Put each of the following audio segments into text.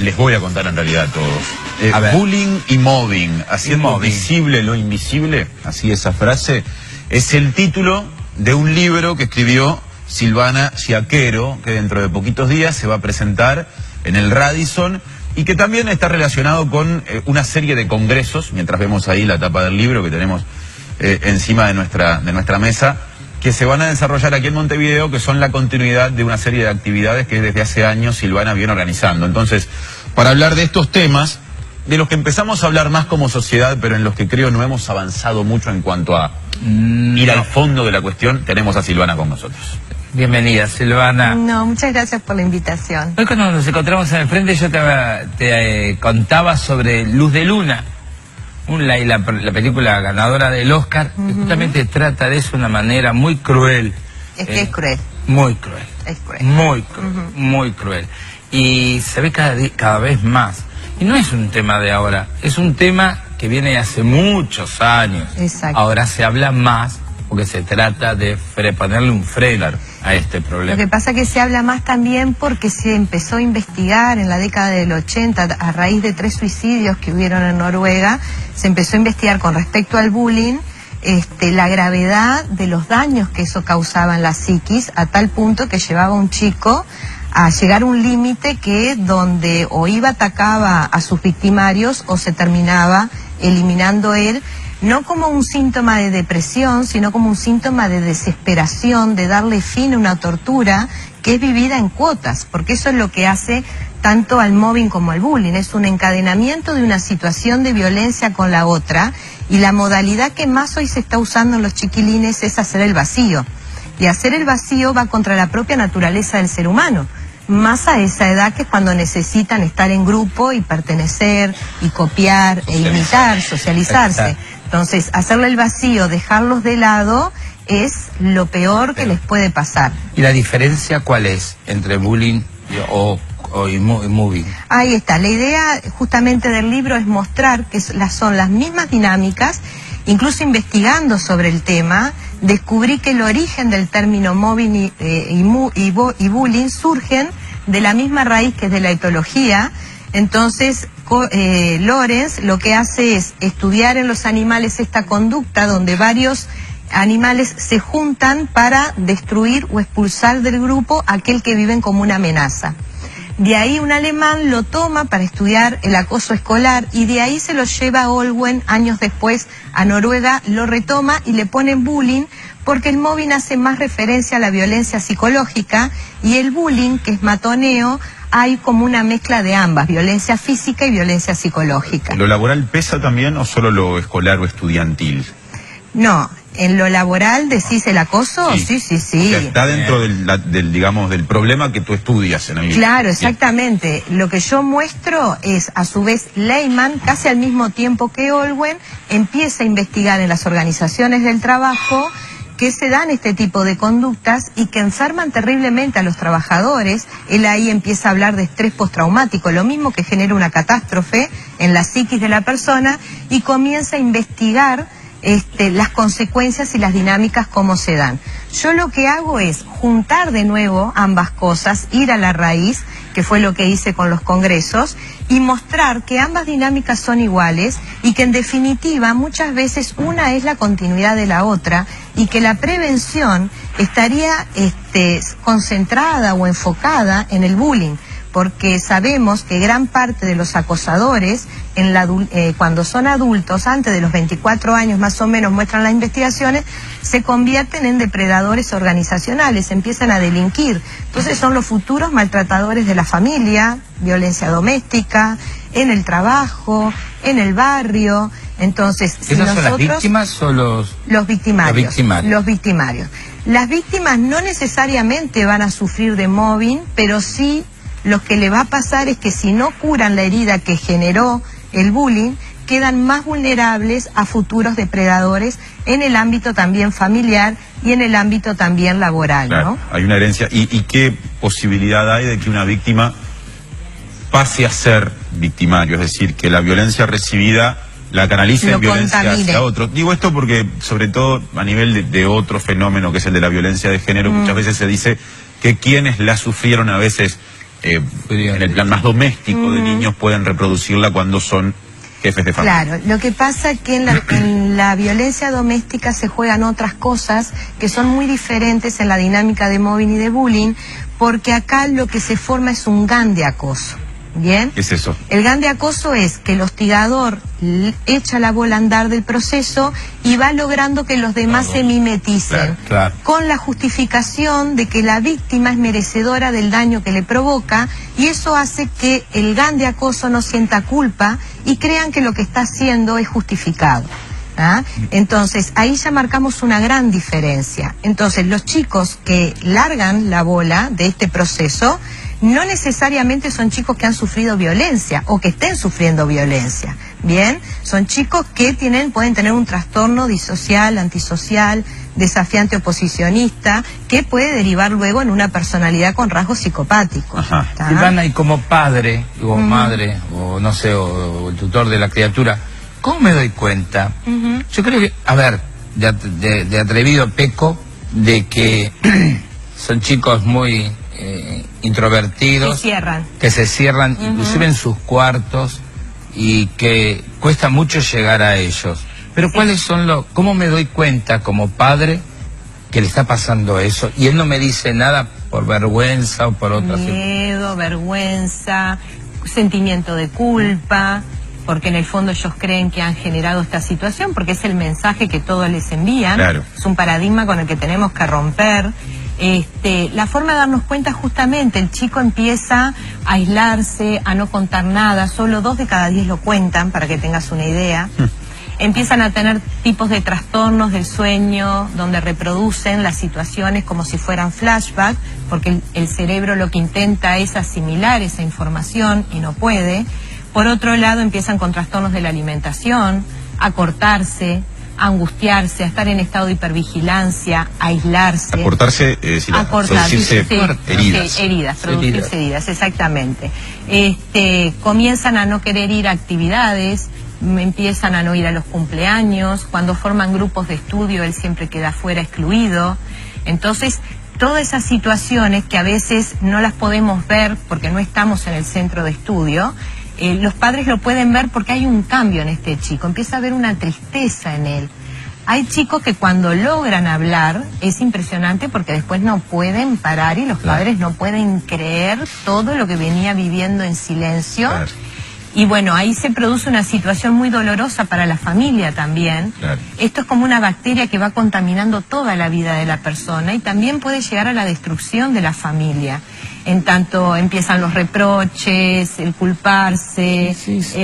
les voy a contar en realidad a todos. Bullying y mobbing, haciendo visible lo invisible, así esa frase, es el título de un libro que escribió Silvana Giaquero, que dentro de poquitos días se va a presentar en el Radisson y que también está relacionado con una serie de congresos, mientras vemos ahí la tapa del libro que tenemos encima de nuestra mesa, que se van a desarrollar aquí en Montevideo, que son la continuidad de una serie de actividades que desde hace años Silvana viene organizando. Entonces, para hablar de estos temas, de los que empezamos a hablar más como sociedad, pero en los que creo no hemos avanzado mucho en cuanto a ir al fondo de la cuestión, tenemos a Silvana con nosotros. Bienvenida, Silvana. No, muchas gracias por la invitación. Hoy cuando nos encontramos en el frente yo te contaba sobre Luz de Luna, la película ganadora del Oscar, que justamente trata de eso de una manera muy cruel. Es que es cruel. Muy cruel. Es cruel. Muy cruel, muy cruel. Y se ve cada vez más. Y no es un tema de ahora, es un tema que viene de hace muchos años. Exacto. Ahora se habla más porque se trata de ponerle un freno a este problema. Lo que pasa es que se habla más también porque se empezó a investigar en la década del 80, a raíz de 3 suicidios que hubieron en Noruega, se empezó a investigar con respecto al bullying, la gravedad de los daños que eso causaba en la psiquis, a tal punto que llevaba a un chico a llegar a un límite que donde o atacaba a sus victimarios o se terminaba eliminando él, no como un síntoma de depresión, sino como un síntoma de desesperación, de darle fin a una tortura que es vivida en cuotas, porque eso es lo que hace tanto al mobbing como al bullying, es un encadenamiento de una situación de violencia con la otra, y la modalidad que más hoy se está usando en los chiquilines es hacer el vacío, y hacer el vacío va contra la propia naturaleza del ser humano, más a esa edad que es cuando necesitan estar en grupo y pertenecer, y copiar, e imitar, socializarse. Entonces, hacerle el vacío, dejarlos de lado, es lo peor que les puede pasar. ¿Y la diferencia cuál es entre bullying y mobbing? Ahí está. La idea justamente del libro es mostrar que son las mismas dinámicas. Incluso investigando sobre el tema, descubrí que el origen del término mobbing y bullying surgen de la misma raíz que es de la etología. Entonces, Lorenz lo que hace es estudiar en los animales esta conducta donde varios animales se juntan para destruir o expulsar del grupo a aquel que viven como una amenaza. De ahí un alemán lo toma para estudiar el acoso escolar y de ahí se lo lleva a Olwen años después a Noruega, lo retoma y le ponen bullying porque el mobbing hace más referencia a la violencia psicológica y el bullying, que es matoneo, hay como una mezcla de ambas, violencia física y violencia psicológica. ¿Lo laboral pesa también o solo lo escolar o estudiantil? No, en lo laboral decís el acoso, sí. O sea, está dentro del problema que tú estudias en el libro. Claro, exactamente. Lo que yo muestro es, a su vez, Lehmann, casi al mismo tiempo que Olwen, empieza a investigar en las organizaciones del trabajo que se dan este tipo de conductas y que enferman terriblemente a los trabajadores. Él ahí empieza a hablar de estrés postraumático, lo mismo que genera una catástrofe en la psiquis de la persona, y comienza a investigar las consecuencias y las dinámicas cómo se dan. Yo lo que hago es juntar de nuevo ambas cosas, ir a la raíz, que fue lo que hice con los congresos, y mostrar que ambas dinámicas son iguales y que en definitiva muchas veces una es la continuidad de la otra y que la prevención estaría concentrada o enfocada en el bullying, porque sabemos que gran parte de los acosadores cuando son adultos, antes de los 24 años más o menos muestran las investigaciones, se convierten en depredadores organizacionales, empiezan a delinquir. Entonces son los futuros maltratadores de la familia, violencia doméstica, en el trabajo, en el barrio. Entonces, si ¿esas nosotros, son las víctimas o los victimarios? Los victimarios. Las víctimas no necesariamente van a sufrir de mobbing, pero sí lo que le va a pasar es que si no curan la herida que generó el bullying, quedan más vulnerables a futuros depredadores en el ámbito también familiar y en el ámbito también laboral, claro, ¿no? Hay una herencia. ¿Y qué posibilidad hay de que una víctima pase a ser victimario? Es decir, que la violencia recibida la canalice en violencia hacia otro. Digo esto porque, sobre todo a nivel de otro fenómeno que es el de la violencia de género, muchas veces se dice que quienes la sufrieron a veces en el plan más doméstico de niños, pueden reproducirla cuando son jefes de familia. Claro, lo que pasa es que en la violencia doméstica se juegan otras cosas que son muy diferentes en la dinámica de mobbing y de bullying, porque acá lo que se forma es un GAN de acoso. ¿Bien? ¿Qué es eso? El GAN de acoso es que el hostigador echa la bola a andar del proceso y va logrando que los demás se mimeticen, claro. con la justificación de que la víctima es merecedora del daño que le provoca, y eso hace que el GAN de acoso no sienta culpa y crean que lo que está haciendo es justificado. ¿Ah? Entonces, ahí ya marcamos una gran diferencia. Entonces, los chicos que largan la bola de este proceso no necesariamente son chicos que han sufrido violencia o que estén sufriendo violencia. Bien, son chicos que pueden tener un trastorno disocial, antisocial, desafiante oposicionista, que puede derivar luego en una personalidad con rasgos psicopáticos. Silvana, y como padre o madre, o no sé, o el tutor de la criatura, ¿cómo me doy cuenta? Yo creo que, a ver, de atrevido peco de que son chicos muy introvertidos, que se cierran inclusive en sus cuartos, y que cuesta mucho llegar a ellos. Pero ¿cuáles son cómo me doy cuenta como padre que le está pasando eso y él no me dice nada por vergüenza o por otra miedo, vergüenza, sentimiento de culpa, porque en el fondo ellos creen que han generado esta situación, porque es el mensaje que todos les envían. Claro. Es un paradigma con el que tenemos que romper. La forma de darnos cuenta, justamente, el chico empieza a aislarse, a no contar nada, solo 2 de cada 10 lo cuentan, para que tengas una idea. Empiezan a tener tipos de trastornos del sueño, donde reproducen las situaciones como si fueran flashback, porque el cerebro lo que intenta es asimilar esa información y no puede. Por otro lado, empiezan con trastornos de la alimentación, a cortarse, a angustiarse, a estar en estado de hipervigilancia, a aislarse. A cortarse, producirse heridas. Producirse heridas, exactamente. Comienzan a no querer ir a actividades, empiezan a no ir a los cumpleaños, cuando forman grupos de estudio él siempre queda fuera, excluido. Entonces, todas esas situaciones que a veces no las podemos ver porque no estamos en el centro de estudio, los padres lo pueden ver porque hay un cambio en este chico, empieza a haber una tristeza en él. Hay chicos que cuando logran hablar es impresionante porque después no pueden parar y los padres no pueden creer todo lo que venía viviendo en silencio. Claro. Y bueno, ahí se produce una situación muy dolorosa para la familia también. Claro. Esto es como una bacteria que va contaminando toda la vida de la persona y también puede llegar a la destrucción de la familia. En tanto empiezan los reproches, el culparse,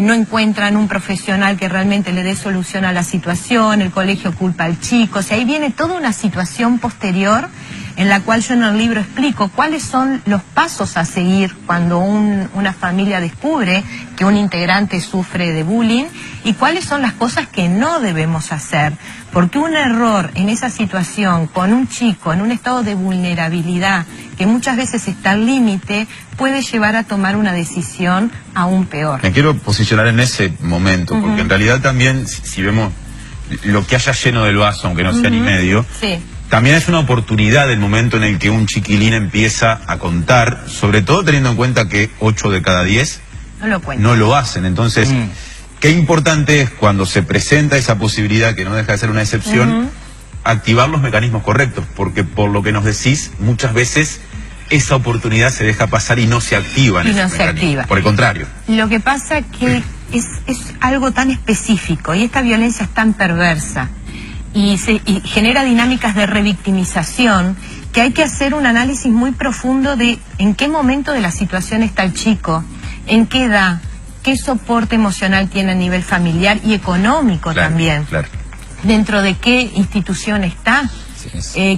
no encuentran un profesional que realmente le dé solución a la situación, el colegio culpa al chico, o sea, ahí viene toda una situación posterior en la cual yo en el libro explico cuáles son los pasos a seguir cuando una familia descubre que un integrante sufre de bullying y cuáles son las cosas que no debemos hacer. Porque un error en esa situación con un chico en un estado de vulnerabilidad que muchas veces está al límite puede llevar a tomar una decisión aún peor. Me quiero posicionar en ese momento, porque en realidad también, si vemos lo que haya lleno del vaso, aunque no sea ni medio, también es una oportunidad el momento en el que un chiquilín empieza a contar, sobre todo teniendo en cuenta que 8 de cada 10 no lo hacen. Entonces, qué importante es cuando se presenta esa posibilidad, que no deja de ser una excepción, activar los mecanismos correctos, porque por lo que nos decís, muchas veces esa oportunidad se deja pasar y no se activa. Y no se activa. Por el contrario. Lo que pasa es que es algo tan específico y esta violencia es tan perversa y genera dinámicas de revictimización que hay que hacer un análisis muy profundo de en qué momento de la situación está el chico, en qué edad, qué soporte emocional tiene a nivel familiar y económico también. Dentro de qué institución está,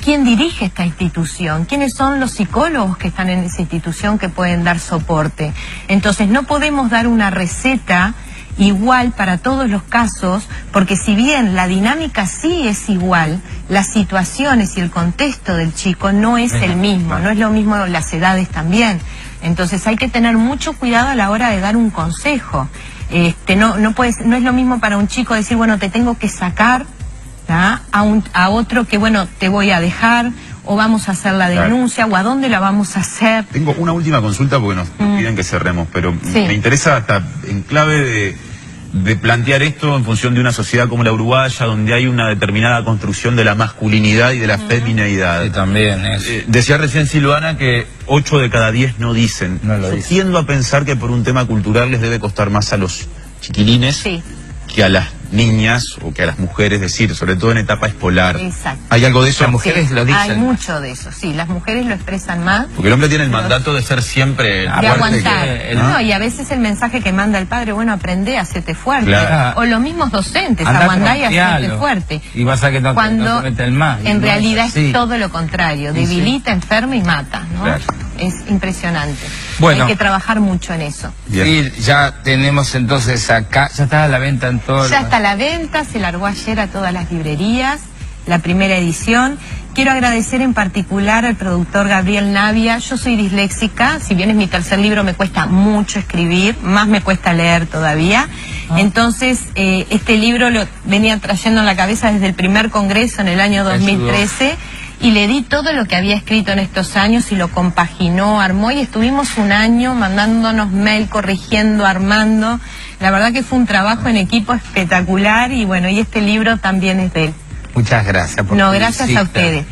quién dirige esta institución, quiénes son los psicólogos que están en esa institución que pueden dar soporte. Entonces no podemos dar una receta igual para todos los casos, porque si bien la dinámica sí es igual, las situaciones y el contexto del chico no es el mismo, no es lo mismo las edades también. Entonces hay que tener mucho cuidado a la hora de dar un consejo. No es lo mismo para un chico decir, bueno, te tengo que sacar, a otro que, bueno, te voy a dejar, o vamos a hacer la denuncia, o a dónde la vamos a hacer. Tengo una última consulta porque nos piden que cerremos, pero me interesa hasta en clave de plantear esto en función de una sociedad como la uruguaya, donde hay una determinada construcción de la masculinidad y de la femineidad. Sí, también es. Decía recién Silvana que 8 de cada 10 no dicen. Yo tiendo a pensar que por un tema cultural les debe costar más a los chiquilines que a las niñas o que a las mujeres, decir, sobre todo en etapa escolar. Exacto. ¿Hay algo de eso? Las mujeres lo dicen. Hay mucho de eso, sí, las mujeres lo expresan más. Porque el hombre tiene el mandato de ser siempre... De aguantar. No, y a veces el mensaje que manda el padre, bueno, aprende a hacerte fuerte. Claro. O los mismos docentes, aguantá y hacerte fuerte. Y vas a que no, cuando no te meten más. En realidad es todo lo contrario, debilita, enferma y mata, ¿no? Claro. Es impresionante. Bueno. Hay que trabajar mucho en eso. Sí, ya tenemos entonces acá, ya está a la venta en todo. Ya está a la venta, se largó ayer a todas las librerías, la primera edición. Quiero agradecer en particular al productor Gabriel Navia. Yo soy disléxica, si bien es mi tercer libro me cuesta mucho escribir, más me cuesta leer todavía. Entonces, este libro lo venía trayendo en la cabeza desde el primer congreso en el año 2013. Y le di todo lo que había escrito en estos años y lo compaginó, armó, y estuvimos un año mandándonos mail, corrigiendo, armando. La verdad que fue un trabajo en equipo espectacular, y bueno, y este libro también es de él. Muchas gracias por No, gracias a ustedes.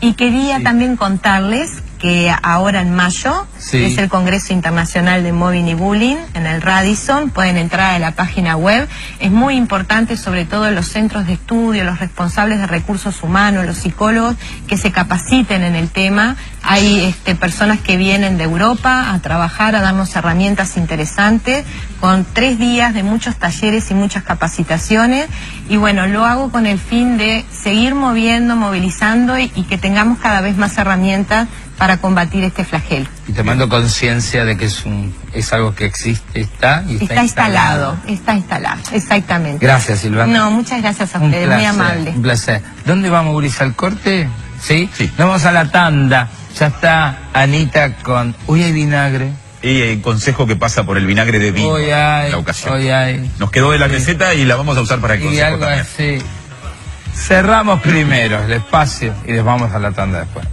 Y quería también contarles que ahora en mayo es el Congreso Internacional de Mobbing y Bullying en el Radisson. Pueden entrar a la página web. Es muy importante, sobre todo en los centros de estudio, los responsables de recursos humanos, los psicólogos, que se capaciten en el tema. Hay personas que vienen de Europa a trabajar, a darnos herramientas interesantes, con 3 días de muchos talleres y muchas capacitaciones. Y bueno, lo hago con el fin de seguir moviendo, movilizando y que tengamos cada vez más herramientas para combatir este flagelo. Y tomando conciencia de que es algo que existe, está instalado. Está instalado, exactamente. Gracias, Silvana. No, muchas gracias a ustedes, muy amable. Un placer. ¿Dónde vamos, Uris, al corte? ¿Sí? Nos vamos a la tanda. Ya está Anita con... Hoy hay vinagre. Y el consejo que pasa por el vinagre de vino en la ocasión. Nos quedó de la receta y la vamos a usar para el consejo algo también. Así. Cerramos primero el espacio y les vamos a la tanda después.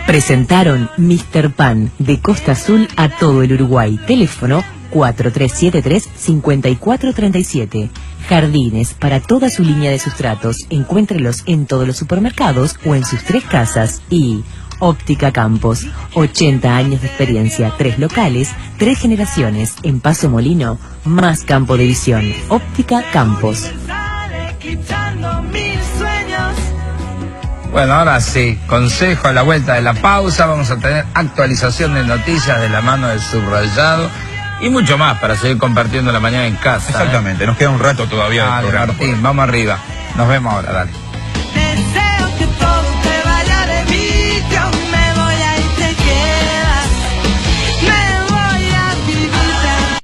Presentaron Mr. Pan, de Costa Azul a todo el Uruguay. Teléfono 4373-5437. Jardines para toda su línea de sustratos. Encuéntrelos en todos los supermercados o en sus 3 casas. Y Óptica Campos, 80 años de experiencia, 3 locales, 3 generaciones. En Paso Molino, más campo de visión. Óptica Campos. Bueno, ahora sí, consejo a la vuelta de la pausa. Vamos a tener actualización de noticias de la mano del Subrayado y mucho más para seguir compartiendo la mañana en casa. Exactamente, nos queda un rato todavía del programa. Martín, vamos arriba. Nos vemos ahora, dale.